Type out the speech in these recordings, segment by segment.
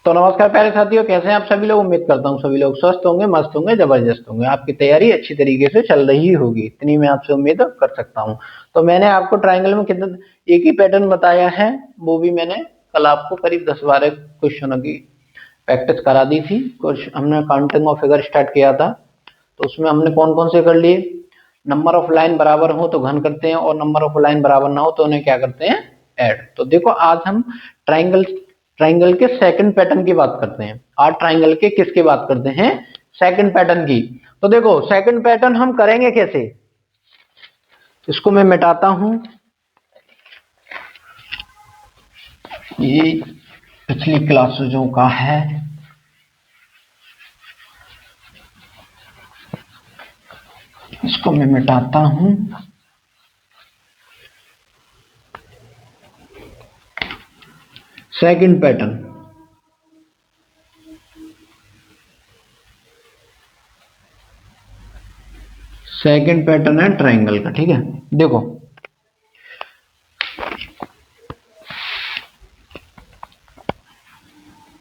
तो नमस्कार प्यारे साथियों, कैसे हैं आप सभी लोग। उम्मीद करता हूँ सभी लोग स्वस्थ होंगे, मस्त होंगे, जबरदस्त होंगे। आपकी तैयारी अच्छी तरीके से चल रही होगी, इतनी मैं आपसे उम्मीद कर सकता हूँ। तो मैंने आपको ट्रायंगल में कितना एक ही पैटर्न बताया है, वो भी मैंने कल आपको करीब 10-12 क्वेश्चनों की प्रैक्टिस करा दी थी। कुछ हमने काउंटिंग ऑफ फिगर स्टार्ट किया था, तो उसमें हमने कौन कौन से कर लिए। नंबर ऑफ लाइन बराबर हो तो घन करते हैं, और नंबर ऑफ लाइन बराबर ना हो तो उन्हें क्या करते हैं, ऐड। तो देखो आज हम ट्राइंगल ट्राइंगल के सेकंड पैटर्न की बात करते हैं। आज ट्राइंगल के किसकी बात करते हैं, सेकंड पैटर्न की। तो देखो सेकंड पैटर्न हम करेंगे कैसे, इसको मैं मिटाता हूं। ये पिछली क्लासों का है, इसको मैं मिटाता हूं। सेकंड पैटर्न, सेकंड पैटर्न है ट्राइंगल का, ठीक है। देखो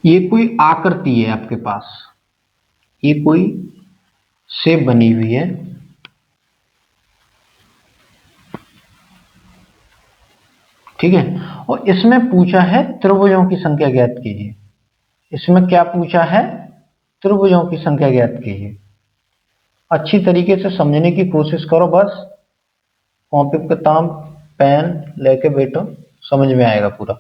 ये कोई आकृति है आपके पास, ये कोई शेप बनी हुई है, ठीक है। और इसमें पूछा है त्रिभुजों की संख्या ज्ञात कीजिए। इसमें क्या पूछा है, त्रिभुजों की संख्या ज्ञात कीजिए। अच्छी तरीके से समझने की कोशिश करो, बस कॉपी किताब पेन लेके बैठो, समझ में आएगा पूरा।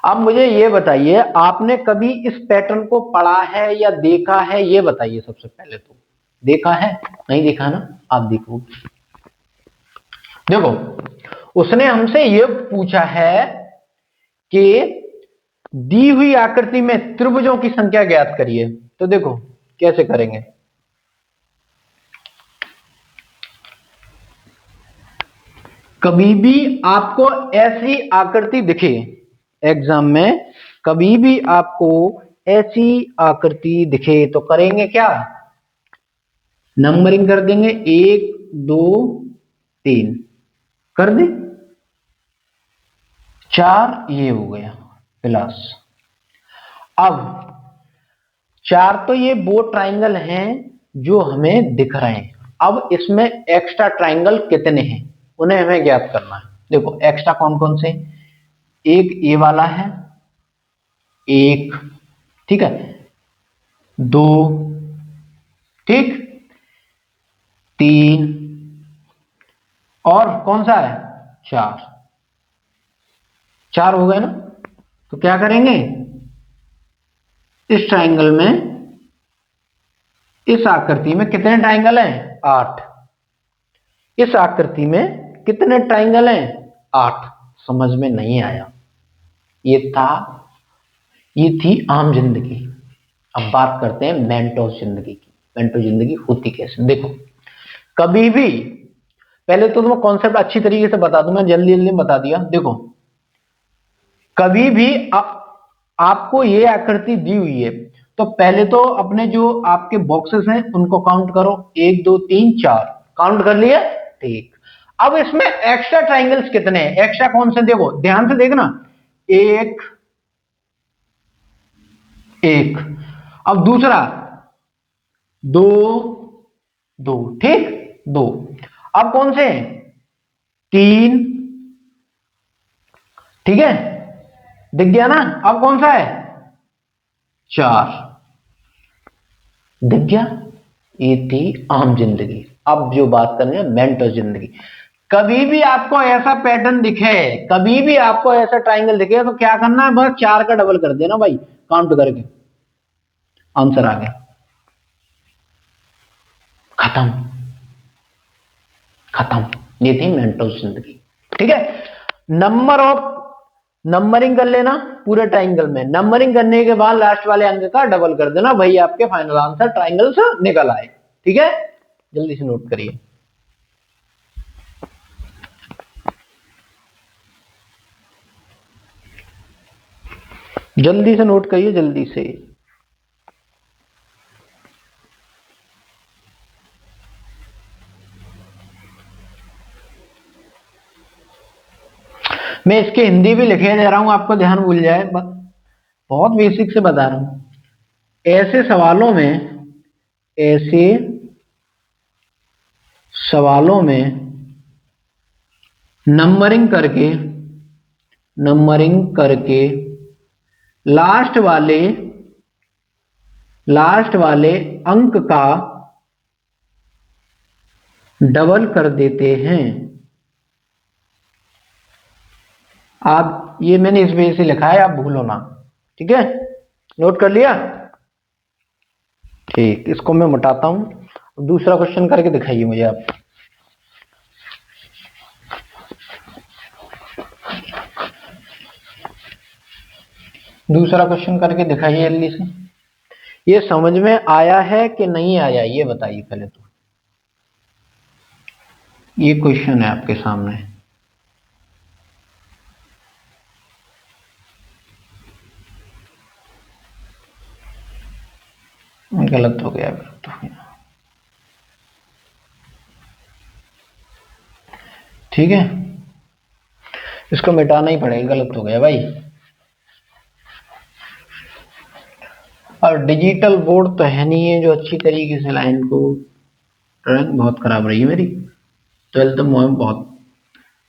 अब मुझे ये बताइए, आपने कभी इस पैटर्न को पढ़ा है या देखा है, ये बताइए सबसे पहले। तो देखा है, नहीं देखा ना, आप देखो। देखो उसने हमसे ये पूछा है कि दी हुई आकृति में त्रिभुजों की संख्या ज्ञात करिए। तो देखो कैसे करेंगे। कभी भी आपको ऐसी आकृति दिखे एग्जाम में, कभी भी आपको ऐसी आकृति दिखे तो करेंगे क्या, नंबरिंग कर देंगे। 1 2 3 कर दे, 4 ये हो गया प्लस। अब 4 तो ये वो ट्राइंगल हैं जो हमें दिख रहे हैं। अब इसमें एक्स्ट्रा ट्राइंगल कितने हैं, उन्हें हमें ज्ञात करना है। देखो एक्स्ट्रा कौन कौन से, एक ये वाला है, एक, ठीक है, 2, ठीक, 3, और कौन सा है, 4। 4 हो गए ना। तो क्या करेंगे, इस ट्राइंगल में, इस आकृति में कितने ट्राइंगल हैं, 8। इस आकृति में कितने ट्राइंगल हैं, 8। समझ में नहीं आया, ये था, ये थी आम जिंदगी। अब बात करते हैं मेंटोस जिंदगी की। मेंटो जिंदगी होती कैसे, देखो कभी भी, पहले तो तुम्हें कॉन्सेप्ट अच्छी तरीके से बता दूं, मैं जल्दी जल्दी बता दिया। देखो कभी भी आपको ये आकृति दी हुई है, तो पहले तो अपने जो आपके बॉक्सेस हैं उनको काउंट करो, 1 2 3 4, काउंट कर लिया, ठीक। अब इसमें एक्स्ट्रा ट्राइंगल्स कितने हैं, एक्स्ट्रा कौन से, देखो ध्यान से देखना, एक, एक, अब दूसरा 2 2, ठीक, 2। अब कौन से, 3, ठीक है, दिख गया ना। अब कौन सा है, 4, दिख गया। ये थी आम जिंदगी। अब जो बात करनी है मेंटो जिंदगी। कभी भी आपको ऐसा पैटर्न दिखे, कभी भी आपको ऐसा ट्राइंगल दिखे, तो क्या करना है, बस 4 का डबल कर देना भाई, काउंट करके, आंसर आ गया, खत्म, खत्म। ये थी मेंटो जिंदगी, ठीक है। नंबर ऑफ, नंबरिंग कर लेना पूरे ट्राइंगल में, नंबरिंग करने के बाद लास्ट वाले अंक का डबल कर देना, भाई आपके फाइनल आंसर ट्राइंगल से निकल आए, ठीक है। जल्दी से नोट करिए, जल्दी से नोट करिए, जल्दी से। मैं इसके हिंदी भी लिखे दे रहा हूं, आपको ध्यान भूल जाए बस, बहुत बेसिक से बता रहा हूं। ऐसे सवालों में नंबरिंग करके लास्ट वाले अंक का डबल कर देते हैं। आप ये मैंने इस वजह से लिखा है, आप भूलो ना, ठीक है? नोट कर लिया? ठीक, इसको मैं मिटाता हूं। दूसरा क्वेश्चन करके दिखाइए मुझे आप। दूसरा क्वेश्चन करके दिखाइए जल्दी से। ये समझ में आया है कि नहीं आया, ये बताइए पहले तो। ये क्वेश्चन है आपके सामने। गलत हो गया। ठीक है, इसको मिटाना ही पड़ेगा, गलत हो गया भाई। और डिजिटल बोर्ड तो है नहीं है जो अच्छी तरीके से लाइन को, ड्राइंग बहुत खराब रही है मेरी 12th में, बहुत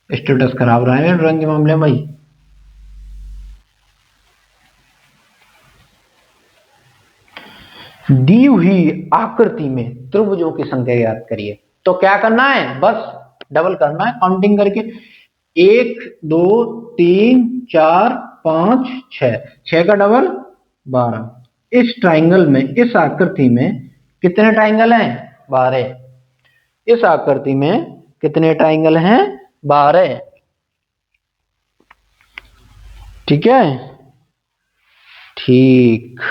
स्टेटस खराब रहा है ड्राइंग के मामले में भाई। दी हुई आकृति में त्रिभुजों की संख्या याद करिए। तो क्या करना है, बस डबल करना है काउंटिंग करके। 1 2 3 4 5 6, 6 का डबल 12। इस ट्राइंगल में, इस आकृति में कितने ट्राइंगल हैं? 12। इस आकृति में कितने ट्राइंगल हैं? 12। ठीक है, ठीक।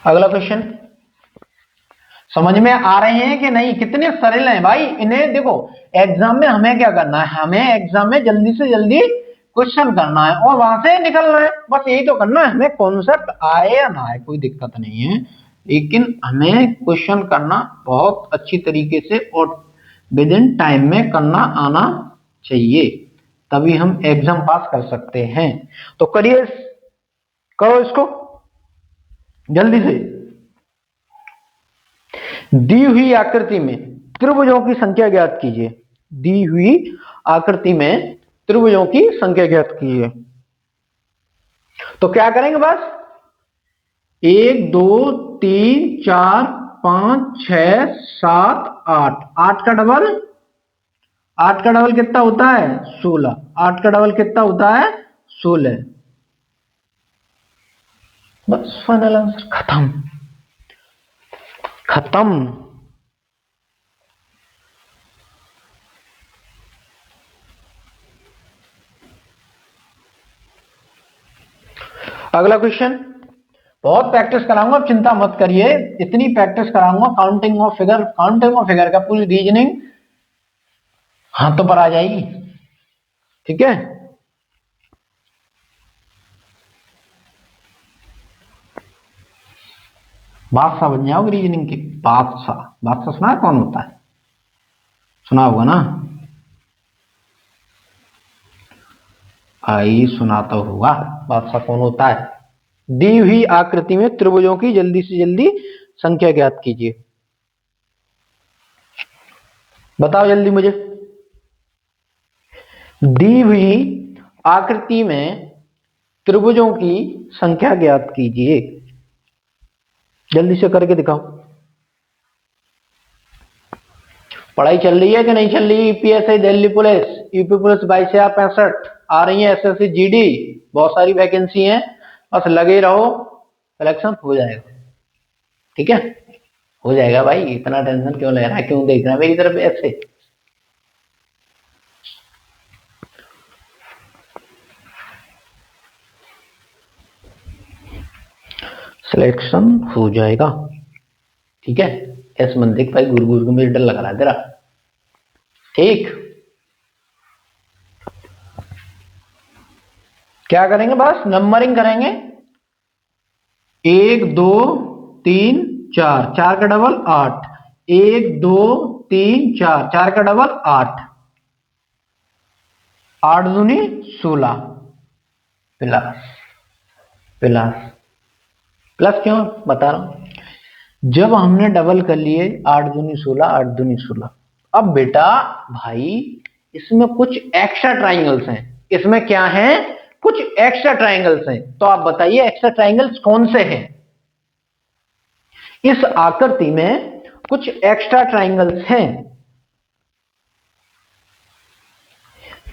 अगला क्वेश्चन समझ में आ रहे हैं कि नहीं? कितने सरल हैं भाई, इन्हें देखो। एग्जाम में हमें क्या करना है, हमें एग्जाम में जल्दी से जल्दी क्वेश्चन करना है और वहां से निकलना है, बस यही तो करना है। हमें कॉन्सेप्ट आए या ना आए कोई दिक्कत नहीं है, लेकिन हमें क्वेश्चन करना बहुत अच्छी तरीके से और विद इन टाइम में करना आना चाहिए, तभी हम एग्जाम पास कर सकते हैं। तो करिए, करो इसको जल्दी से। दी हुई आकृति में त्रिभुजों की संख्या ज्ञात कीजिए। दी हुई आकृति में त्रिभुजों की संख्या ज्ञात कीजिए। तो क्या करेंगे, बस 1 2 3 4 5 6 7 8, 8 का डबल, 8 का डबल कितना होता है? 16। 8 का डबल कितना होता है? 16। बस फाइनल आंसर, खत्म खत्म। अगला क्वेश्चन, बहुत प्रैक्टिस कराऊंगा, आप चिंता मत करिए, इतनी प्रैक्टिस कराऊंगा। काउंटिंग ऑफ फिगर का पूरी रीजनिंग हाथों पर आ जाएगी, ठीक है? बादशाह बन जाओगे रीजनिंग के, बादशाह। बादशाह सुना है कौन होता है? सुना होगा ना? आई सुना तो होगा, बादशाह कौन होता है? दी हुई आकृति में त्रिभुजों की जल्दी से जल्दी संख्या ज्ञात कीजिए। बताओ जल्दी मुझे। दी हुई आकृति में त्रिभुजों की संख्या ज्ञात कीजिए, जल्दी से करके दिखाओ। पढ़ाई चल रही है कि नहीं चल रही? UPSC Delhi police, UP police 22,065 आ रही है, एसएससी जीडी, बहुत सारी वैकेंसी हैं, बस लगे रहो, सिलेक्शन हो जाएगा, ठीक है? हो जाएगा भाई, इतना टेंशन क्यों ले रहा है, क्यों देख रहा है मेरी तरफ ऐसे? सिलेक्शन हो जाएगा, ठीक है? एस मंदिर भाई, गुरु गुरु को मुझे डर लग रहा है तेरा, ठीक? क्या करेंगे, बस नंबरिंग करेंगे। 1 2 3 4, 4 का डबल 8, 1 2 3 4, 4 का डबल 8। 8 दूनी 16 प्लस प्लस प्लस क्यों बता रहा हूं, जब हमने डबल कर लिए 8 दूनी 16 8 दूनी 16, अब बेटा भाई इसमें कुछ एक्स्ट्रा ट्राइंगल्स हैं, इसमें क्या है, कुछ एक्स्ट्रा ट्राइंगल्स हैं, तो आप बताइए एक्स्ट्रा ट्राइंगल्स कौन से हैं। इस आकृति में कुछ एक्स्ट्रा ट्राइंगल्स हैं।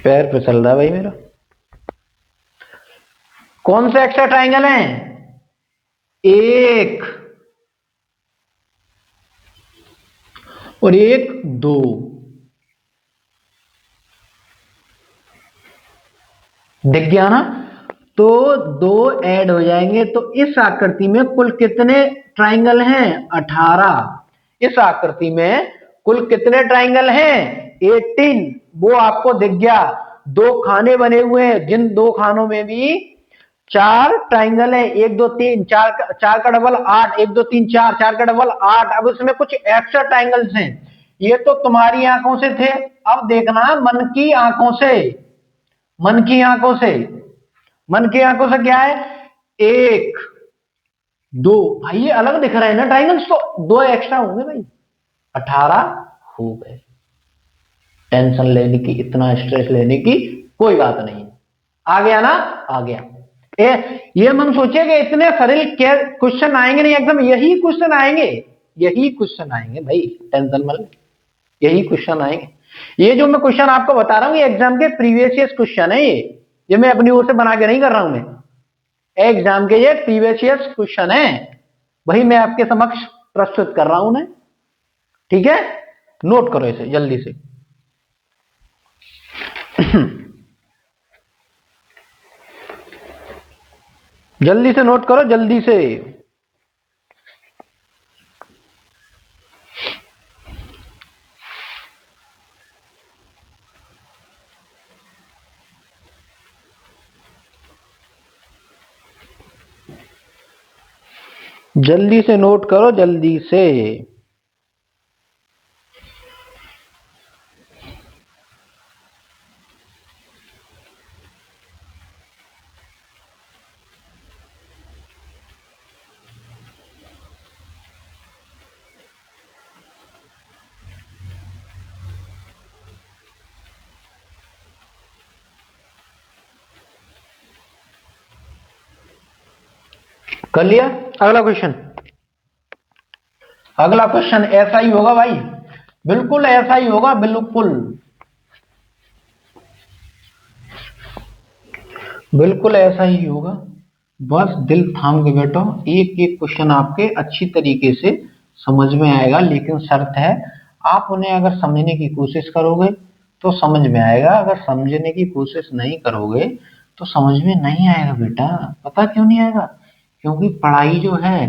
पैर फिसल रहा है भाई मेरा। कौन से एक्स्ट्रा ट्राइंगल हैं, 1 और 1 2, दिख गया ना, तो 2 ऐड हो जाएंगे, तो इस आकृति में कुल कितने ट्राइंगल हैं, 18। इस आकृति में कुल कितने ट्राइंगल हैं, 18। वो आपको दिख गया, 2 खाने बने हुए हैं, जिन 2 खानों में भी 4 ट्राइंगल है, 1 2 3 4, 4 का डबल 8, 1 2 3 4, 4 का डबल 8। अब इसमें कुछ एक्स्ट्रा ट्राइंगल्स हैं, ये तो तुम्हारी आंखों से थे, अब देखना मन की आंखों से। मन की आंखों से, मन की आंखों से क्या है, 1 2, भाई ये अलग दिख रहा है ना ट्राइंगल्स, तो 2 एक्स्ट्रा होंगे भाई, 18 हो गए। टेंशन लेने की, इतना स्ट्रेस लेने की कोई बात नहीं। आ गया ना, आ गया। ये मन सोचिए कि इतने सरल क्वेश्चन आएंगे नहीं, एकदम यही क्वेश्चन आएंगे, यही क्वेश्चन आएंगे भाई, टेंशन मत ले, यही क्वेश्चन आएंगे। ये जो मैं क्वेश्चन आपको बता रहा हूं, ये एग्जाम के प्रीवियस क्वेश्चन है, ये मैं अपनी ओर से बना के नहीं कर रहा हूं, मैं एग्जाम के ये प्रीवियस क्वेश्चन है, वही मैं आपके समक्ष प्रस्तुत कर रहा हूं ना, ठीक है। नोट करो इसे जल्दी से। जल्दी से नोट करो, जल्दी से। जल्दी से नोट करो, जल्दी से। कर लिया। अगला क्वेश्चन, अगला क्वेश्चन ऐसा ही होगा भाई, बिल्कुल ऐसा ही होगा, बिल्कुल बिल्कुल ऐसा ही होगा। बस दिल थाम के बैठो, एक एक क्वेश्चन आपके अच्छी तरीके से समझ में आएगा, लेकिन शर्त है आप उन्हें अगर समझने की कोशिश करोगे तो समझ में आएगा, अगर समझने की कोशिश नहीं करोगे तो समझ में नहीं आएगा बेटा। पता क्यों नहीं आएगा, क्योंकि पढ़ाई जो है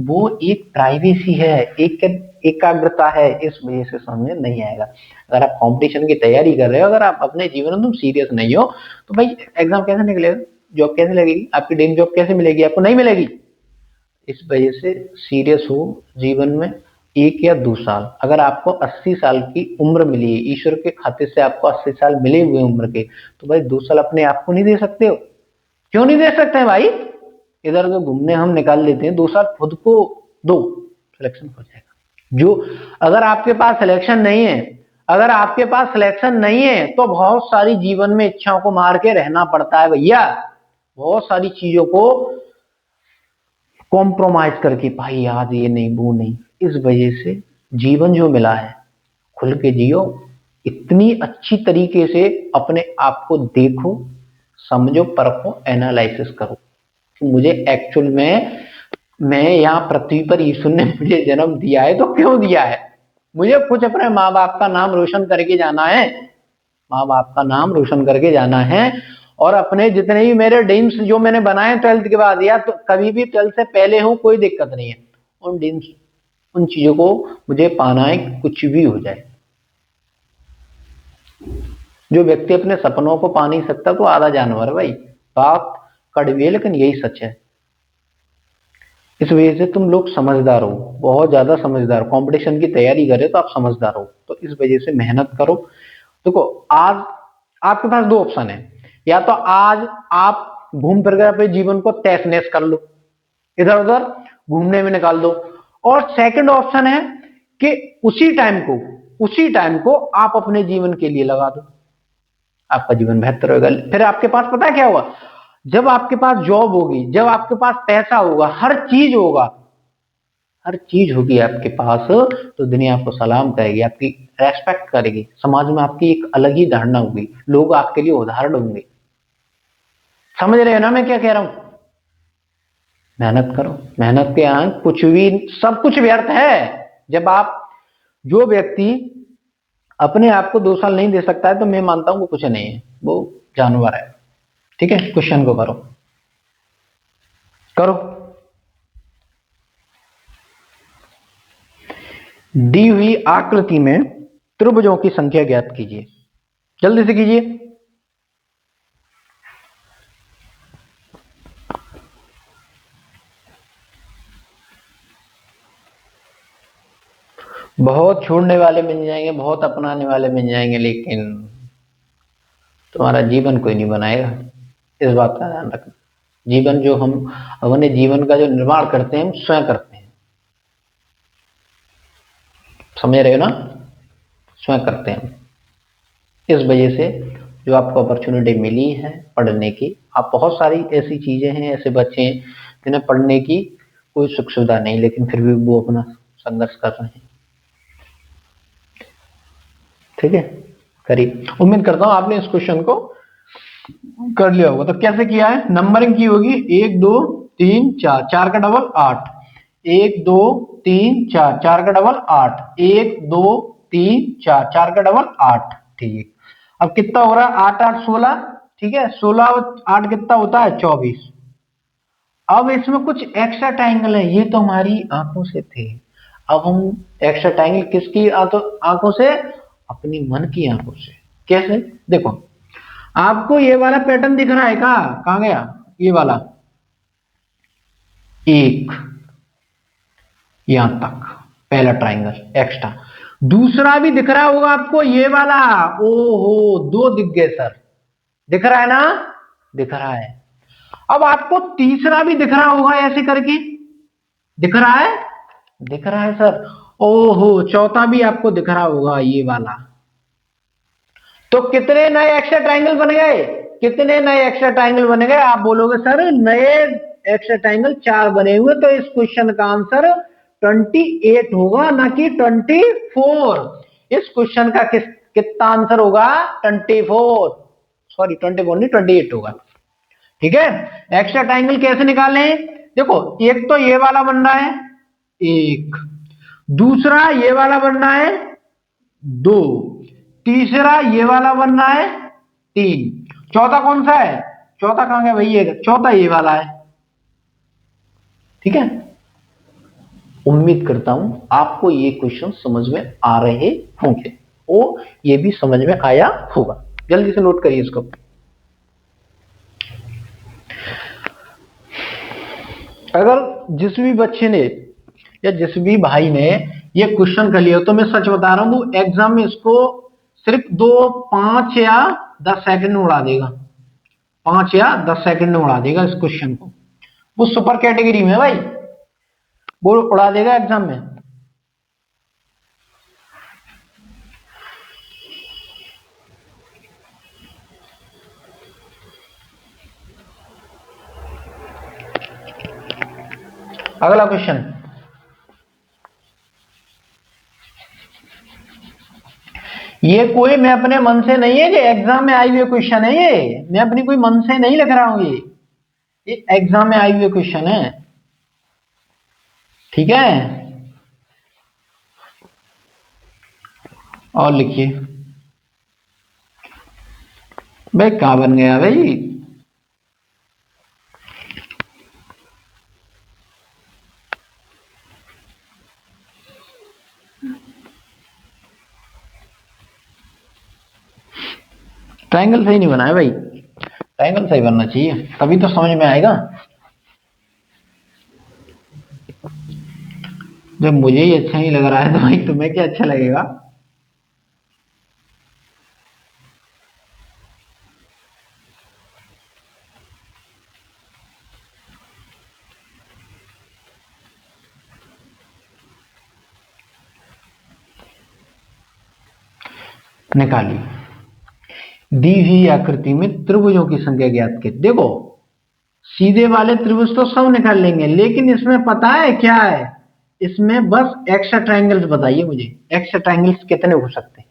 वो एक प्राइवेसी है, एक एकाग्रता है, इस वजह से समझ में नहीं आएगा। अगर आप कंपटीशन की तैयारी कर रहे हो, अगर आप अपने जीवन में तुम सीरियस नहीं हो, तो भाई एग्जाम कैसे निकलेगा, जॉब कैसे लगेगी, आपकी ड्रीम जॉब कैसे मिलेगी, आपको नहीं मिलेगी। इस वजह से सीरियस हो जीवन में। 1 या 2 साल, अगर आपको 80 साल की उम्र मिली है, ईश्वर के खाते से आपको 80 साल मिले हुए उम्र के, तो भाई 2 साल अपने आप को नहीं दे सकते हो, क्यों नहीं दे सकते हैं भाई। इधर उधर घूमने हम निकाल लेते हैं, 2 साल खुद को दो, सिलेक्शन हो जाएगा। जो अगर आपके पास सिलेक्शन नहीं है, अगर आपके पास सिलेक्शन नहीं है तो बहुत सारी जीवन में इच्छाओं को मार के रहना पड़ता है भैया, बहुत सारी चीजों को कॉम्प्रोमाइज करके, भाई आज ये नहीं वो नहीं। इस वजह से जीवन जो मिला है खुल के जियो, इतनी अच्छी तरीके से अपने आप को देखो, समझो, परखो, एनालिसिस करो कि मुझे एक्चुअल में, मैं यहाँ पृथ्वी पर ईश्वर ने मुझे जन्म दिया है तो क्यों दिया है, मुझे कुछ अपने माँ बाप का नाम रोशन करके जाना है, माँ बाप का नाम रोशन करके जाना है। और अपने जितने भी मेरे ड्रीम्स जो मैंने बनाए 12th के बाद, या तो कभी भी 12th से पहले हो कोई दिक्कत नहीं है, उन ड्रीम्स, उन चीजों को मुझे पाना है, कुछ भी हो जाए। जो व्यक्ति अपने सपनों को पा नहीं सकता तो आधा जानवर है भाई, बात कड़वी है लेकिन यही सच है। इस वजह से तुम लोग समझदार हो, बहुत ज्यादा समझदार हो, कंपटीशन की तैयारी कर रहे हो तो आप समझदार हो, तो इस वजह से मेहनत करो। देखो आज आपके पास दो ऑप्शन है, या तो आज आप घूम फिर कर अपने जीवन को तहस नहस कर लो, इधर उधर घूमने में निकाल दो, और सेकंड ऑप्शन है कि उसी टाइम को आप अपने जीवन के लिए लगा दो, आपका जीवन बेहतर होगा। फिर आपके पास पता है क्या होगा, जब आपके पास जॉब होगी, जब आपके पास पैसा होगा, हर चीज होगी आपके पास, तो दुनिया आपको सलाम करेगी, आपकी रेस्पेक्ट करेगी, समाज में आपकी एक अलग ही धारणा होगी, लोग आपके लिए उदाहरण होंगे। समझ रहे हो ना मैं क्या कह रहा हूं? मेहनत करो, मेहनत के यहाँ कुछ भी, सब कुछ व्यर्थ है। जब आप, जो व्यक्ति अपने आप को 2 साल नहीं दे सकता है, तो मैं मानता हूं वो कुछ नहीं है, वो जानवर है। ठीक है, क्वेश्चन को करो करो। दी हुई आकृति में त्रिभुजों की संख्या ज्ञात कीजिए, जल्दी से कीजिए। बहुत छोड़ने वाले मिल जाएंगे, बहुत अपनाने वाले मिल जाएंगे, लेकिन तुम्हारा जीवन कोई नहीं बनाएगा, इस बात का ध्यान रखना। जीवन जो हम अपने जीवन का जो निर्माण करते हैं, हम स्वयं करते हैं, समझ रहे हो ना? स्वयं करते हैं। इस वजह से जो आपको अपॉर्चुनिटी मिली है पढ़ने की, आप बहुत सारी ऐसी चीजें हैं, ऐसे बच्चे हैं जिन्हें पढ़ने की कोई सुख सुविधा नहीं, लेकिन फिर भी वो अपना संघर्ष कर रहे हैं। ठीक है, करिए। उम्मीद करता हूं आपने इस क्वेश्चन को कर लिया होगा। तो कैसे किया है, नंबरिंग की होगी 1 2 3 4, 4 का डबल 8, 1 2 3 4, 4 का डबल 8, 1 2 3 4, 4 का डबल 8। ठीक, अब कितना हो रहा है, 8 8 16। ठीक है, 16 8 कितना होता है, 24। अब इसमें कुछ एक्स्ट्रा ट्रायंगल है, ये तो हमारी आंखों से थे। अब हम एक्स्ट्रा ट्रायंगल किसकी आंखों से, अपनी मन की आंखों से। कैसे, देखो आपको ये वाला पैटर्न दिख रहा है, कहां गया ये वाला, एक, यहां तक पहला ट्राइंगल एक्स्ट्रा। दूसरा भी दिख रहा होगा आपको ये वाला, ओहो 2 दिख गए सर, दिख रहा है ना, दिख रहा है। अब आपको तीसरा भी दिख रहा होगा ऐसे करके, दिख रहा है, दिख रहा है सर। ओहो चौथा भी आपको दिख रहा होगा ये वाला। तो कितने नए एक्स्ट्रा ट्रायंगल बन गए, कितने नए एक्स्ट्रा ट्रायंगल बन गए? आप बोलोगे सर नए एक्स्ट्रा ट्रायंगल 4 बने हुए, तो इस क्वेश्चन का आंसर 28 होगा, ना कि 24। इस क्वेश्चन का कितना आंसर होगा, 24, सॉरी 24 नहीं 28 होगा। ठीक है, एक्स्ट्रा ट्रायंगल कैसे निकालें, देखो एक तो ये वाला बन रहा है, एक, दूसरा ये वाला बन रहा है, 2, तीसरा ये वाला बन रहा है, 3, चौथा कौन सा है, चौथा कहां गया भैया, चौथा ये वाला है। ठीक है, उम्मीद करता हूं आपको ये क्वेश्चन समझ में आ रहे होंगे, और ये भी समझ में आया होगा। जल्दी से नोट करिए इसको। अगर जिस भी बच्चे ने या जिस भी भाई ने ये क्वेश्चन कर लिया, तो मैं सच बता रहा हूं, एग्जाम में इसको सिर्फ 5 या 10 सेकंड में उड़ा देगा, 5 या 10 सेकंड में उड़ा देगा इस क्वेश्चन को। वो सुपर कैटेगरी में भाई, वो उड़ा देगा एग्जाम में। अगला क्वेश्चन, ये कोई मैं अपने मन से नहीं है, कि एग्जाम में आई हुए क्वेश्चन है, ये मैं अपनी कोई मन से नहीं लिख रहा हूं, ये एग्जाम में आई हुए क्वेश्चन है। ठीक है, और लिखिए भाई, कहां बन गया भाई, ट्रायंगल सही नहीं बना है भाई, ट्रायंगल सही बनना चाहिए, तभी तो समझ में आएगा। जब मुझे ही अच्छा नहीं लग रहा है, तो भाई तुम्हें क्या अच्छा लगेगा। निकालिए। दी हुई आकृति में त्रिभुजों की संख्या ज्ञात कीजिए। देखो सीधे वाले त्रिभुज तो सब निकाल लेंगे, लेकिन इसमें पता है क्या है, इसमें बस एक्स्ट्रा ट्रायंगल्स बताइए मुझे, एक्स्ट्रा ट्रायंगल्स कितने हो सकते हैं,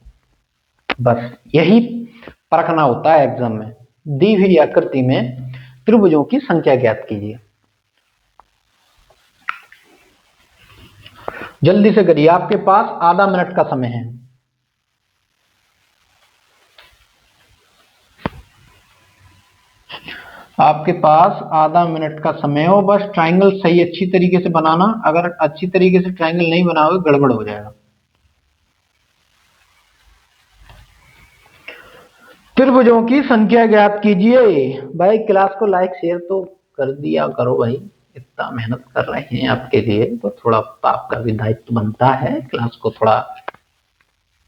बस यही परखना होता है एग्जाम में। दी हुई आकृति में त्रिभुजों की संख्या ज्ञात कीजिए। जल्दी से करिए, आपके पास आधा मिनट का समय है। आपके पास आधा मिनट का समय हो, बस ट्रायंगल सही अच्छी तरीके से बनाना। अगर अच्छी तरीके से ट्रायंगल नहीं बनाओगे गड़बड़ हो जाएगा। त्रिभुजों की संख्या ज्ञात कीजिए। भाई क्लास को लाइक शेयर तो कर दिया करो भाई, इतना मेहनत कर रहे हैं आपके लिए तो थोड़ा आपका भी दायित्व बनता है, क्लास को थोड़ा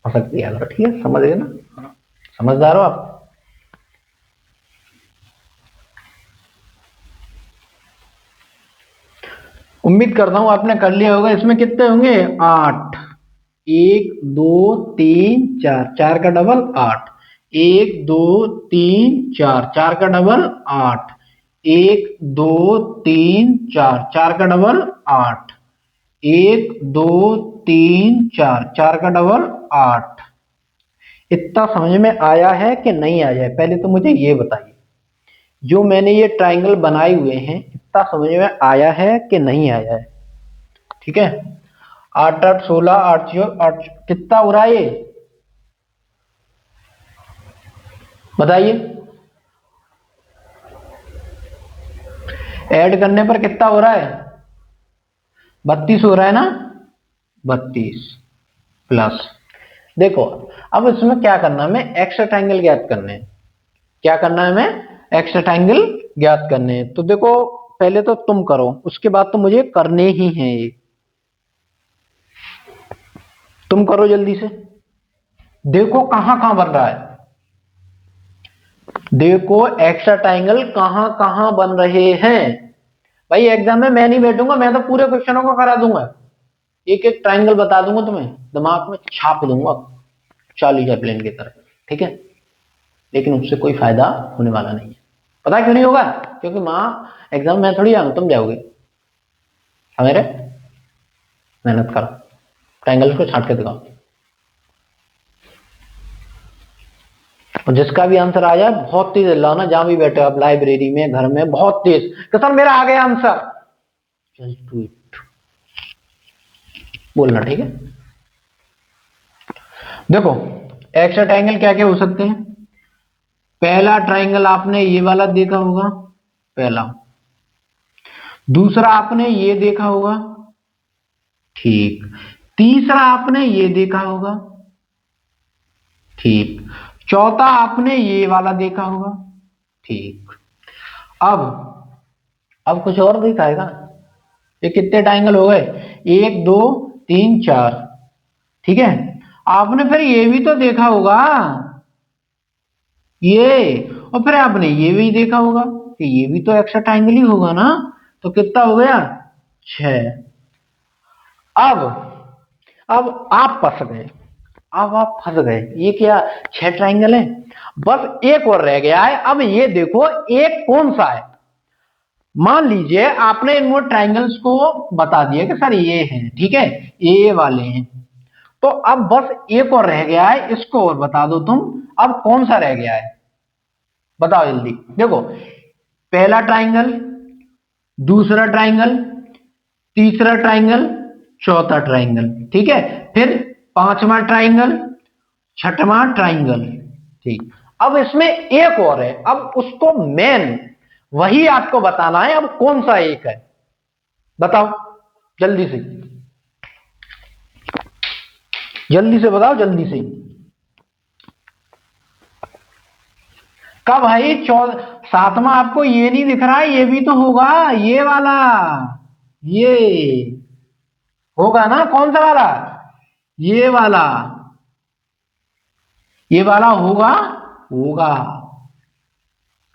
पसंद दिया करो, ठीक है, समझ गए ना, समझदार हो आप। उम्मीद करता हूं आपने कर लिया होगा। इसमें कितने होंगे, 8, 1 2 3 4, 4 का डबल 8, 1 2 3 4, 4 का डबल 8, 1 2 3 4, 4 का डबल 8, 1 2 3 4, 4 का डबल 8। इतना समझ में आया है कि नहीं आया है, पहले तो मुझे ये बताइए। जो मैंने ये ट्रायंगल बनाए हुए हैं, इतना समझ में आया है कि नहीं आया है, ठीक है। 8 8 16, 8 6 8, कितना हो रहा है ये बताइए, ऐड करने पर कितना हो रहा है, 32 हो रहा है ना, 32 प्लस। देखो अब इसमें क्या करना है, हमें एक्स्ट्रा ट्रायंगल ज्ञात करने हैं। क्या करना है, हमें एक्स्ट्रा ट्रायंगल ज्ञात करने हैं। तो देखो पहले तो तुम करो, उसके बाद तो मुझे करने ही हैं ये। तुम करो जल्दी से, देखो कहां कहां बन रहा है, देखो एक्स्ट्रा ट्रायंगल कहां कहां बन रहे हैं। भाई एग्जाम में मैं नहीं बैठूंगा, मैं तो पूरे क्वेश्चनों को करा दूंगा, एक एक ट्रायंगल बता दूंगा, तुम्हें दिमाग में छाप दूंगा चार्ली चैपलिन की तरह, ठीक है। लेकिन उससे कोई फायदा होने वाला नहीं है। पता क्यों नहीं होगा, क्योंकि माँ एग्जाम में थोड़ी आऊँ, तुम जाओगे मेरे, मेहनत करो, ट्रायंगल को छाट के दिखाओ, और जिसका भी आंसर आ जाए बहुत तेज लाओ ना, जहां भी बैठे हो आप, लाइब्रेरी में, घर में, बहुत तेज कि सर मेरा आ गया आंसर, जस्ट डू इट बोलना, ठीक है। देखो एक्स्ट्रा ट्रायंगल क्या क्या हो सकते हैं। पहला ट्रायंगल आपने ये वाला देखा होगा, पहला। दूसरा आपने ये देखा होगा, ठीक। तीसरा आपने ये देखा होगा, ठीक। चौथा आपने ये वाला देखा होगा, ठीक। अब कुछ और दिखाएगा। ये कितने ट्रायंगल हो गए, 1 2 3 4, ठीक है। आपने फिर ये भी तो देखा होगा ये, और फिर आपने ये भी देखा होगा कि ये भी तो एक्स्ट्रा ट्रायंगल ही होगा ना, तो कितना हो गया, 6। अब अब आप फंस गए, अब आप फंस गए, ये क्या 6 ट्रायंगल है, बस एक और रह गया है। अब ये देखो एक कौन सा है, मान लीजिए आपने इन ट्रायंगल्स को बता दिया कि सर ये हैं, ठीक है, ये वाले हैं, तो अब बस एक और रह गया है, इसको और बता दो तुम, अब कौन सा रह गया है बताओ जल्दी। देखो पहला ट्रायंगल, दूसरा ट्रायंगल, तीसरा ट्रायंगल, चौथा ट्रायंगल, ठीक है, फिर पांचवा ट्रायंगल, छठवां ट्रायंगल, ठीक। अब इसमें एक और है, अब उसको मेन वही आपको बताना है, अब कौन सा एक है बताओ जल्दी से, जल्दी से बताओ जल्दी से। कब भाई, 7वां आपको ये नहीं दिख रहा है, ये भी तो होगा, ये वाला, ये होगा ना, कौन सा वाला, ये वाला, ये वाला होगा, होगा।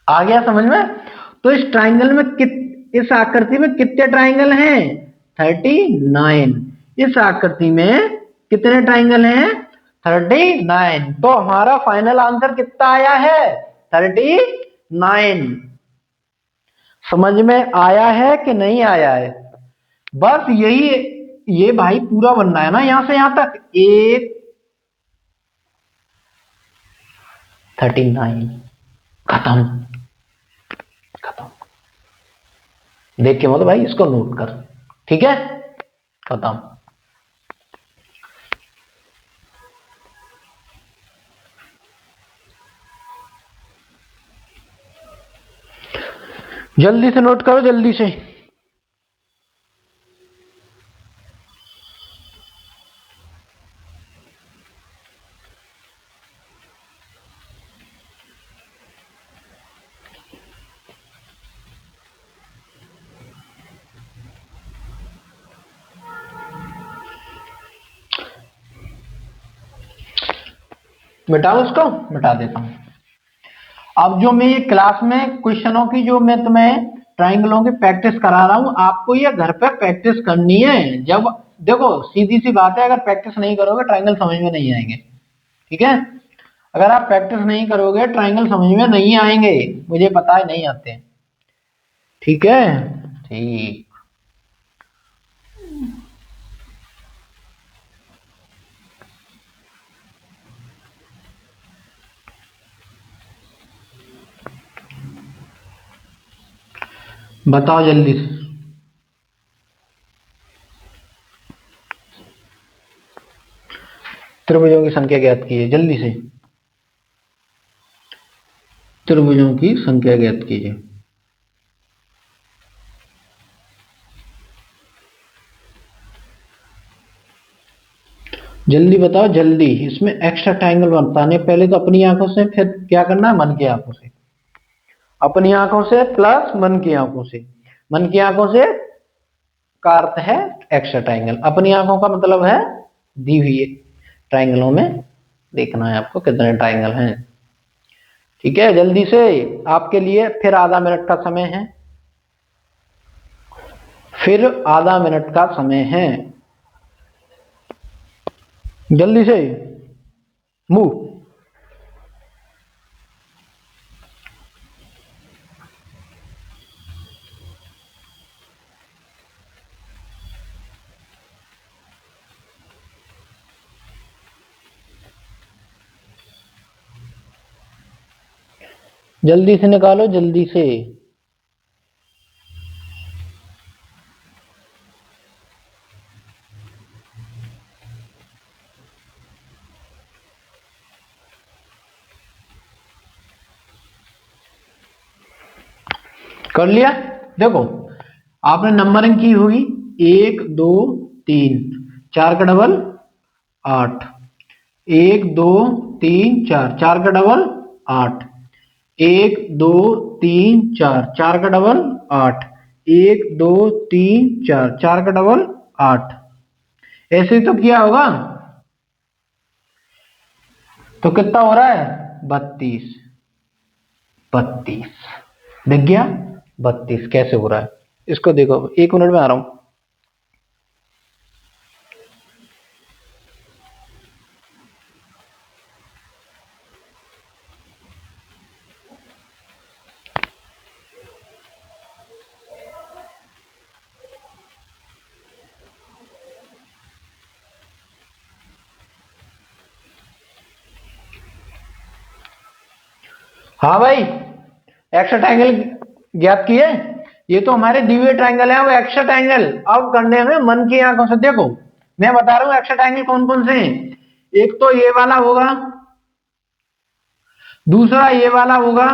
आ गया समझ में। तो इस ट्रायंगल में इस आकृति में कितने ट्रायंगल हैं, 39। इस आकृति में कितने ट्रायंगल हैं, 39। तो हमारा फाइनल आंसर कितना आया है? 39। समझ में आया है कि नहीं आया है? बस यही, ये भाई पूरा बनना है ना यहां से यहां तक। एक 39 खत्म। खत्म। देख के मतलब भाई इसको नोट कर, ठीक है? खत्म। जल्दी से नोट करो, जल्दी से। मिटाओ उसको, मिटा देता हूं। अब जो मैं ये क्लास में क्वेश्चनों की जो मैं तुम्हें ट्राइंगलों की प्रैक्टिस करा रहा हूं, आपको ये घर पे प्रैक्टिस करनी है। जब देखो सीधी सी बात है, अगर प्रैक्टिस नहीं करोगे ट्राइंगल समझ में नहीं आएंगे, ठीक है? अगर आप प्रैक्टिस नहीं करोगे ट्राइंगल समझ में नहीं आएंगे, मुझे पता है नहीं आते, ठीक है? ठीक। बताओ जल्दी से। त्रिभुजों की संख्या ज्ञात कीजिए, जल्दी से। त्रिभुजों की संख्या ज्ञात कीजिए। जल्दी बताओ जल्दी। इसमें एक्स्ट्रा ट्रायंगल बताने पहले तो अपनी आंखों से, फिर क्या करना है मन की आंखों से। अपनी आंखों से प्लस मन की आंखों से। मन की आंखों से का अर्थ है एक्स्ट्रा ट्रायंगल, अपनी आंखों का मतलब है दी हुई ट्रायंगलों में देखना है आपको कितने ट्रायंगल हैं, ठीक है? जल्दी से। आपके लिए फिर आधा मिनट का समय है, फिर आधा मिनट का समय है, जल्दी से मूव। जल्दी से निकालो, जल्दी से। कर लिया? देखो आपने नंबरिंग की होगी, 1 2 3, 4 का डबल 8, 1 2 3 4, 4 का डबल 8, 1 2 3 4, 4 का डबल 8, 1 2 3 4, 4 का डबल 8। ऐसे ही तो किया होगा। तो कितना हो रहा है? 32। 32 दिख गया? 32 कैसे हो रहा है इसको देखो, 1 मिनट में आ रहा हूं। हाँ भाई, एक्स्ट्रा ट्रायंगल ज्ञात किए। ये तो हमारे दी हुए ट्रायंगल है वो एक्स्ट्रा ट्रायंगल। अब करने में मन की आंखों से देखो, मैं बता रहा हूं एक्स्ट्रा ट्रायंगल कौन कौन से हैं। एक तो ये वाला होगा, दूसरा ये वाला होगा,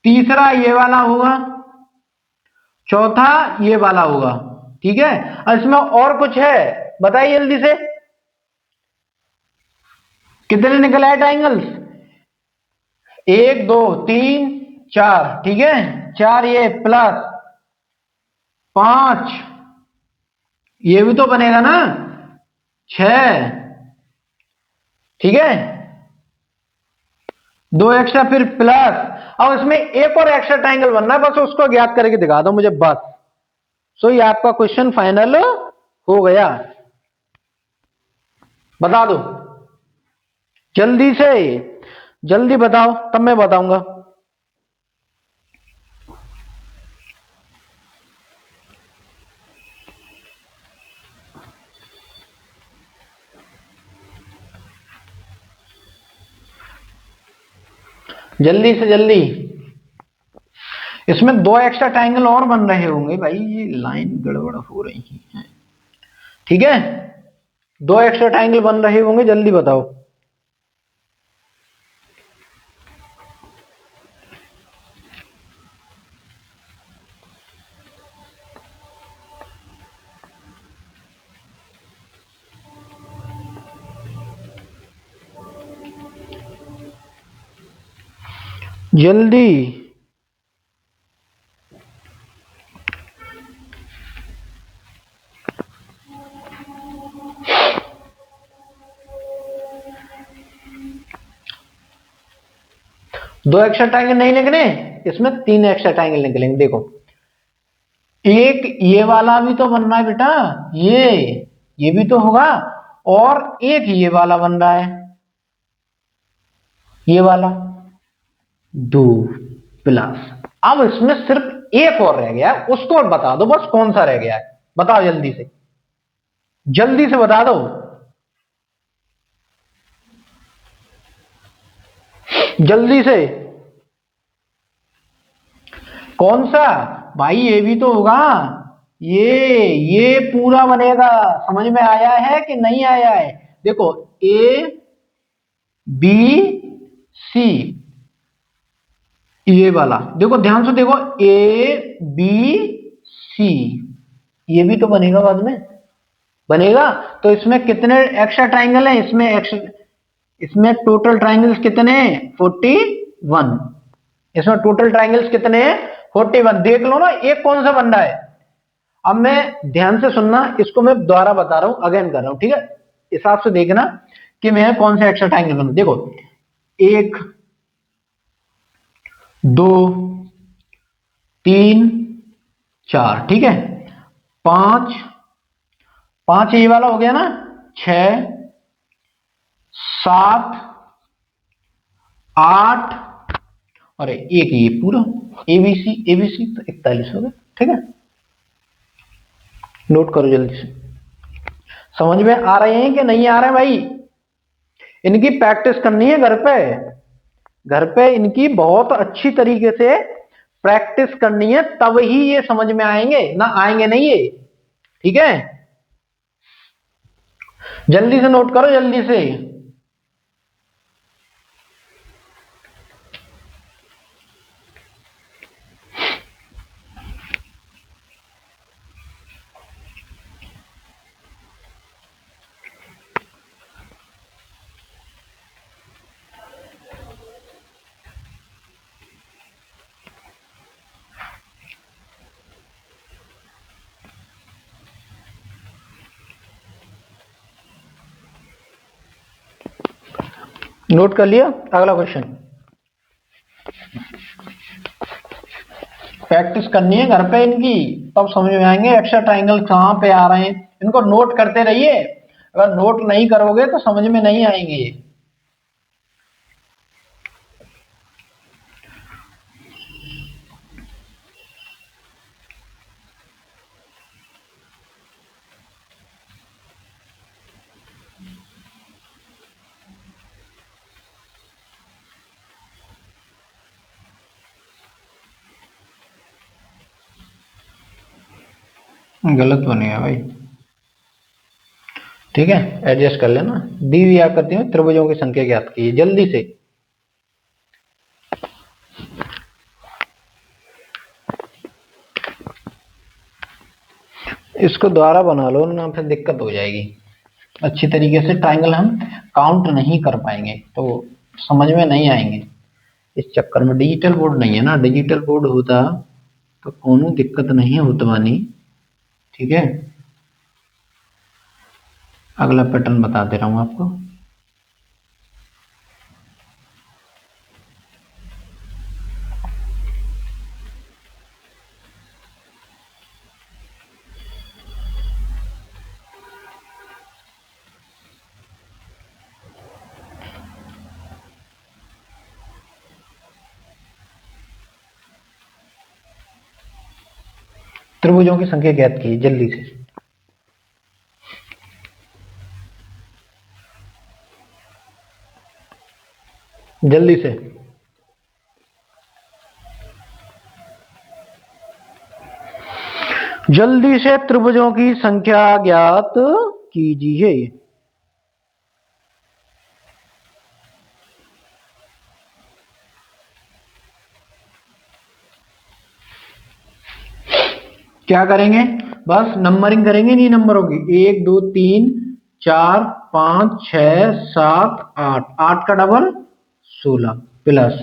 तीसरा ये वाला होगा, चौथा ये वाला होगा, ठीक है? और इसमें और कुछ है, बताइए जल्दी से। कितने निकल आए ट्रायंगल्स? 1 2 3 4, ठीक है? 4 ये प्लस 5, ये भी तो बनेगा ना, 6, ठीक है? 2 एक्स्ट्रा फिर प्लस, और इसमें एक और एक्स्ट्रा ट्रायंगल बनना है, बस उसको ज्ञात करके दिखा दो मुझे बस। सो ये आपका क्वेश्चन फाइनल हो गया। बता दो। जल्दी से, जल्दी बताओ तब मैं बताऊंगा। जल्दी से जल्दी। इसमें दो एक्स्ट्रा ट्रायंगल और बन रहे होंगे भाई, ये लाइन गड़बड़ हो रही है। ठीक है, दो एक्स्ट्रा ट्रायंगल बन रहे होंगे, जल्दी बताओ। जल्दी। दो एक्स्ट्रा ट्रायंगल नहीं निकले, इसमें तीन एक्स्ट्रा ट्रायंगल निकलेंगे। देखो, एक ये वाला भी तो बन रहा है बेटा, ये भी तो होगा, और एक ये वाला बन रहा है, ये वाला। दो प्लस, अब इसमें सिर्फ एक और रह गया, उसको बता दो बस, कौन सा रह गया है, बताओ जल्दी से, जल्दी से बता दो, जल्दी से। कौन सा भाई, ये भी तो होगा, ये पूरा बनेगा। समझ में आया है कि नहीं आया है? देखो, ए बी सी, ये वाला देखो, ध्यान से देखो, ए बी सी, ये भी तो बनेगा बाद में, बनेगा। तो इसमें कितने एक्स्ट्रा ट्राइंगल हैं? इसमें टोटल ट्राइंगल्स कितने हैं? 41। इसमें टोटल ट्राइंगल्स कितने हैं? 41। देख लो ना, एक कौन सा बन रहा है। अब मैं, ध्यान से सुनना, इसको मैं दोबारा बता रहा हूं, अगेन कर रहा हूं, ठीक है? हिसाब से देखना कि मैं कौन सा एक्स्ट्रा ट्राइंगल बनू। देखो, एक, दो, तीन, चार, ठीक है, पांच, पांच ये वाला हो गया ना, छह, सात, आठ, और एक ये पूरा एबीसी, एबीसी तो 41 हो गया। ठीक है, नोट करो जल्दी से। समझ में आ रहे हैं कि नहीं आ रहे भाई? इनकी प्रैक्टिस करनी है घर पे, घर पे इनकी बहुत अच्छी तरीके से प्रैक्टिस करनी है, तब ही ये समझ में आएंगे, ना आएंगे नहीं ये। ठीक है, जल्दी से नोट करो, जल्दी से। नोट कर लिया? अगला क्वेश्चन, प्रैक्टिस करनी है घर पे इनकी, तब समझ में आएंगे एक्स्ट्रा ट्राइंगल कहां पे आ रहे हैं। इनको नोट करते रहिए, अगर नोट नहीं करोगे तो समझ में नहीं आएंगे। गलत बनेगा भाई, ठीक है, एडजस्ट कर लेना। दी हुई आकृति में त्रिभुजों की संख्या ज्ञात कीजिए, जल्दी से। इसको दोबारा बना लो ना, फिर दिक्कत हो जाएगी। अच्छी तरीके से ट्राइंगल हम काउंट नहीं कर पाएंगे, तो समझ में नहीं आएंगे। इस चक्कर में डिजिटल बोर्ड नहीं है ना, डिजिटल बोर्ड होता तो कोनो दिक्कत नहीं होती वानी। ठीक है, अगला पैटर्न बता दे रहा हूं आपको। त्रिभुजों की संख्या ज्ञात कीजिए जल्दी से। जल्दी से। जल्दी से त्रिभुजों की संख्या ज्ञात कीजिए। क्या करेंगे? बस नंबरिंग करेंगे, नहीं नंबर होगी 1 2 3 4 5 6 7 8, 8 का डबल 16 प्लस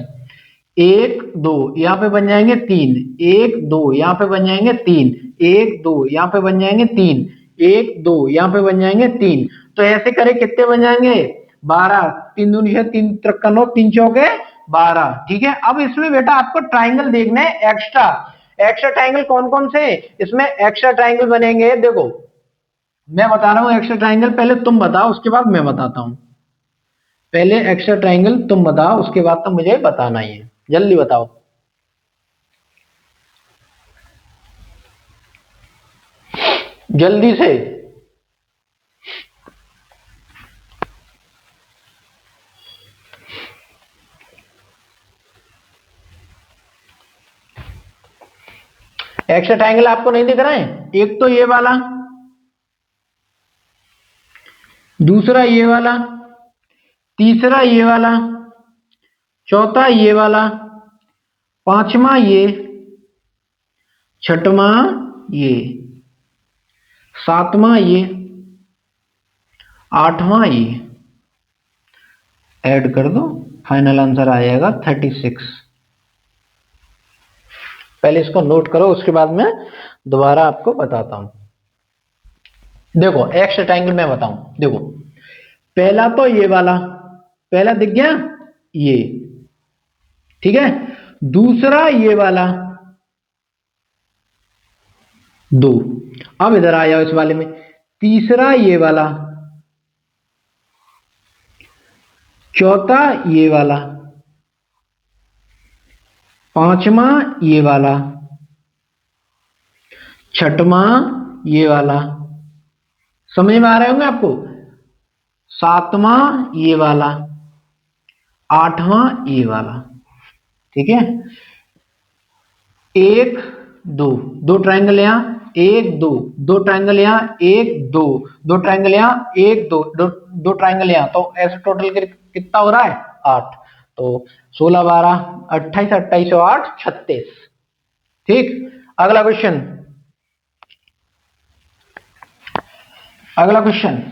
1 2 यहाँ पे बन जाएंगे 3, 1 2 यहाँ पे बन जाएंगे 3, 1 2 यहाँ पे बन जाएंगे 3, 1 2 यहाँ पे बन जाएंगे 3। तो ऐसे करें कितने बन जाएंगे? 12। 3 दूनी है 3 त्रिका 9, 3 चौके 12। ठीक है, अब इसमें बेटा आपको ट्राइंगल देखना है एक्स्ट्रा। एक्स्ट्रा ट्राइंगल कौन कौन से? इसमें एक्स्ट्रा ट्राइंगल बनेंगे, देखो मैं बता रहा हूं एक्स्ट्रा ट्राइंगल, पहले तुम बताओ उसके बाद मैं बताता हूं। पहले एक्स्ट्रा ट्राइंगल तुम बताओ, उसके बाद तो मुझे बताना ही है, जल्दी बताओ। जल्दी से। एक्स्ट्रा ट्राइंगल आपको नहीं दिख रहा है? एक तो ये वाला, दूसरा ये वाला, तीसरा ये वाला, चौथा ये वाला, पांचवा ये, छठवां ये, सातवां ये, आठवां ये। ऐड कर दो, फाइनल आंसर आएगा 36। पहले इसको नोट करो, उसके बाद मैं दोबारा आपको बताता हूं। देखो एक्स्ट्रा ट्राइंगल मैं बताऊं, देखो पहला तो ये वाला, पहला दिख गया ये, ठीक है। दूसरा ये वाला 2, अब इधर आ जाओ इस वाले में, तीसरा ये वाला, चौथा ये वाला, पांचवा ये वाला, छठवां ये वाला, समझ में आ रहे होंगे आपको, सातवां ये वाला, आठवां ये वाला। ठीक है, 1 2, 2 ट्राइंगल यहां, 1 2, 2 ट्राइंगल यहां, 1 2, 2 ट्राइंगल यहां, 1 2, 2 ट्राइंगल यहां। तो ऐसे टोटल कितना हो रहा है? 8। तो 16 12 28, 28 और 8 36। ठीक, अगला क्वेश्चन, अगला क्वेश्चन।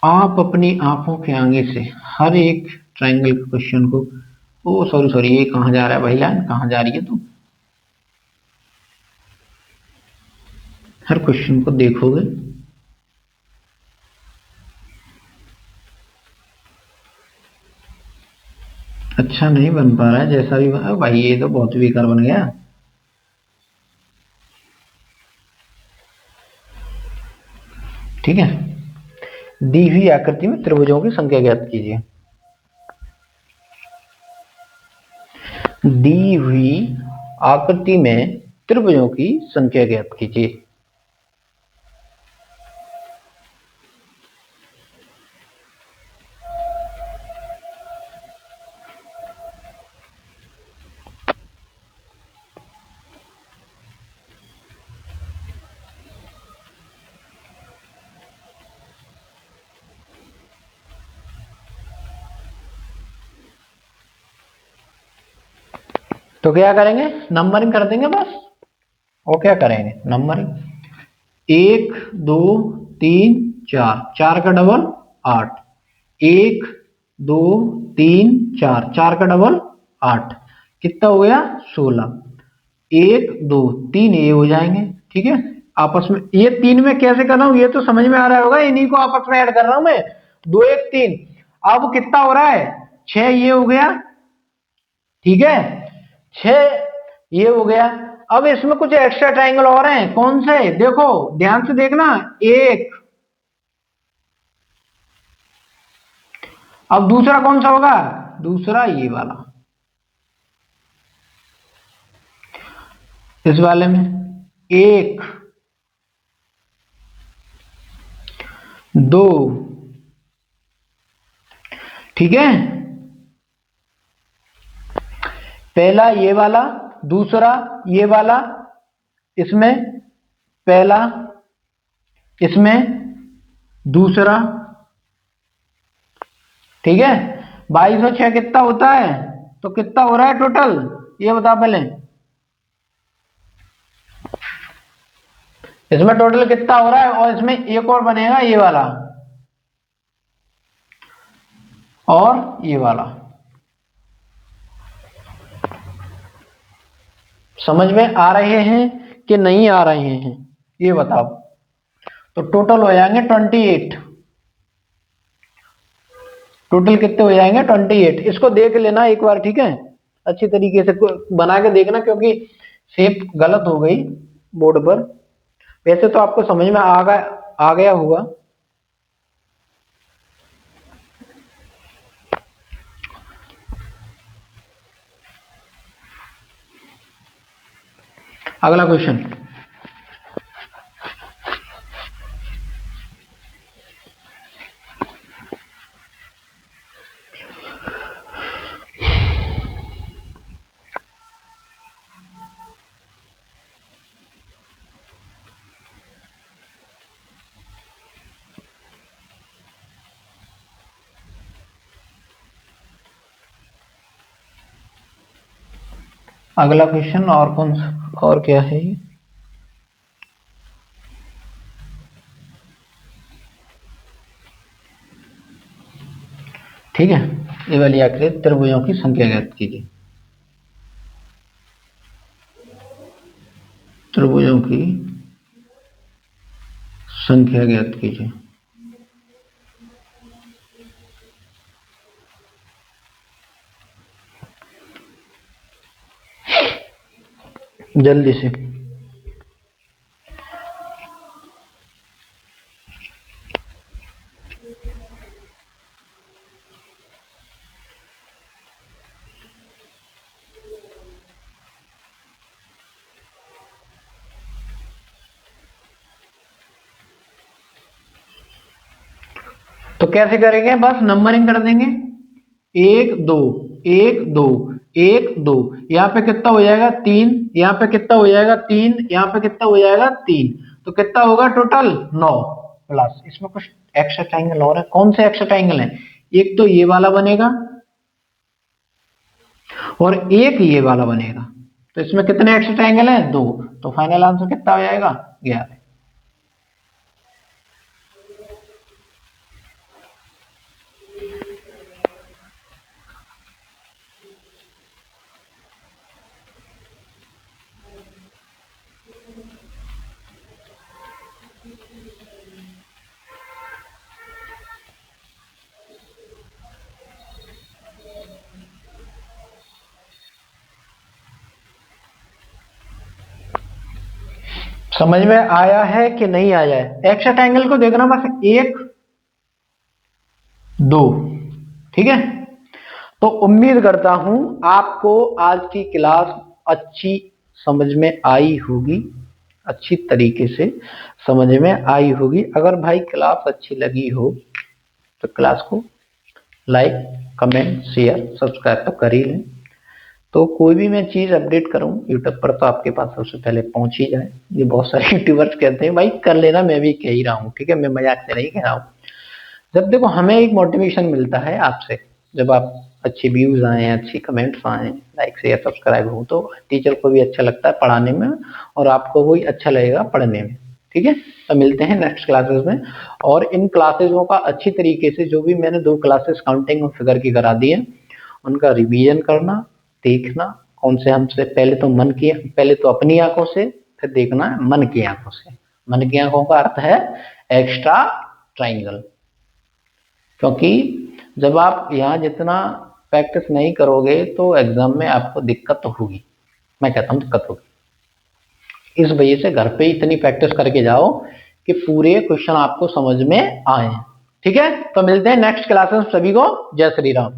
आप अपनी आंखों के आगे से हर एक ट्राइंगल के क्वेश्चन को, ओ सॉरी सॉरी, ये कहां जा रहा है भाई, लाइन कहां जा रही है? तुम हर क्वेश्चन को देखोगे, अच्छा नहीं बन पा रहा है, जैसा भी बना भाई ये तो बहुत बेकार बन गया। ठीक है, दी हुई आकृति में त्रिभुजों की संख्या ज्ञात कीजिए। दी हुई आकृति में त्रिभुजों की संख्या ज्ञात कीजिए। तो क्या करेंगे? नंबरिंग कर देंगे बस। और क्या करेंगे? नंबरिंग, 1 2 3 4, 4 का डबल 8, 1 2 3 4, 4 का डबल 8, कितना हो गया? 16। 1 2 3 ये हो जाएंगे। ठीक है, आपस में ये 3 में कैसे कर रहा हूं ये तो समझ में आ रहा होगा, इन्हीं को आपस में ऐड कर रहा हूं मैं। 2 1 3। अब कितना हो रहा है 6 ये हो गया, ठीक है 6 ये हो गया। अब इसमें कुछ एक्स्ट्रा ट्राइंगल और हैं, कौन से देखो ध्यान से देखना। एक, अब दूसरा कौन सा होगा, दूसरा ये वाला, इस वाले में 1 2, ठीक है पहला ये वाला, दूसरा ये वाला, इसमें पहला, इसमें दूसरा, ठीक है 22 और 6 कितना होता है, तो कितना हो रहा है टोटल ये बता पहले, इसमें टोटल कितना हो रहा है। और इसमें एक और बनेगा ये वाला और ये वाला, समझ में आ रहे हैं कि नहीं आ रहे हैं ये बताओ। तो टोटल हो जाएंगे 28, टोटल कितने हो जाएंगे 28। इसको देख लेना एक बार, ठीक है अच्छी तरीके से बना के देखना, क्योंकि शेप गलत हो गई बोर्ड पर। वैसे तो आपको समझ में आ गया होगा। अगला क्वेश्चन, अगला क्वेश्चन और कौन सा और क्या है ये, ठीक है ये वाली आकृति त्रिभुजों की संख्या ज्ञात कीजिए। त्रिभुजों की संख्या ज्ञात कीजिए। जल्दी से तो कैसे करेंगे, बस नंबरिंग कर देंगे 1 2 1 2 1 2, यहाँ पे कितना हो जाएगा 3, यहाँ पे कितना हो जाएगा 3, यहाँ पे कितना हो जाएगा 3, तो कितना होगा टोटल 9। प्लस इसमें कुछ एक्स्ट्रा ट्राइंगल और है, कौन से एक्स्ट्रा ट्राइंगल है, एक तो ये वाला बनेगा और एक ये वाला बनेगा। तो इसमें कितने एक्स्ट्रा ट्राइंगल हैं, 2। तो फाइनल आंसर कितना हो जाएगा 11। समझ में आया है कि नहीं आया है। एक्स्ट्रा ट्रायंगल को देखना बस 1 2, ठीक है। तो उम्मीद करता हूं आपको आज की क्लास अच्छी समझ में आई होगी, अच्छी तरीके से समझ में आई होगी। अगर भाई क्लास अच्छी लगी हो तो क्लास को लाइक कमेंट शेयर सब्सक्राइब तो कर ही लें। तो कोई भी मैं चीज अपडेट करूं यूट्यूब पर तो आपके पास सबसे पहले पहुंच ही जाए। ये बहुत सारे यूट्यूबर्स कहते हैं भाई कर लेना, मैं भी कह ही रहा हूँ, ठीक है मैं मजाक से नहीं कह रहा हूँ। जब देखो हमें एक मोटिवेशन मिलता है आपसे, जब आप अच्छे व्यूज आए, अच्छी कमेंट्स आए, लाइक शेयर सब्सक्राइब हो, तो टीचर को भी अच्छा लगता है पढ़ाने में और आपको भी अच्छा लगेगा पढ़ने में, ठीक है। तो मिलते हैं नेक्स्ट क्लासेस में। और इन क्लासेसों का अच्छी तरीके से, जो भी मैंने 2 क्लासेस काउंटिंग और फिगर की करा दी है, उनका रिवीजन करना, देखना कौन से हमसे पहले तो अपनी आंखों से, फिर देखना है मन की आंखों से। मन की आंखों का अर्थ है एक्स्ट्रा ट्राइंगल। क्योंकि जब आप यहाँ जितना प्रैक्टिस नहीं करोगे तो एग्जाम में आपको दिक्कत होगी, मैं कहता हूँ दिक्कत होगी। इस वजह से घर पे इतनी प्रैक्टिस करके जाओ कि पूरे क्वेश्चन आपको समझ में आए। ठीक है, तो मिलते हैं नेक्स्ट क्लास में, सभी को जय श्री राम।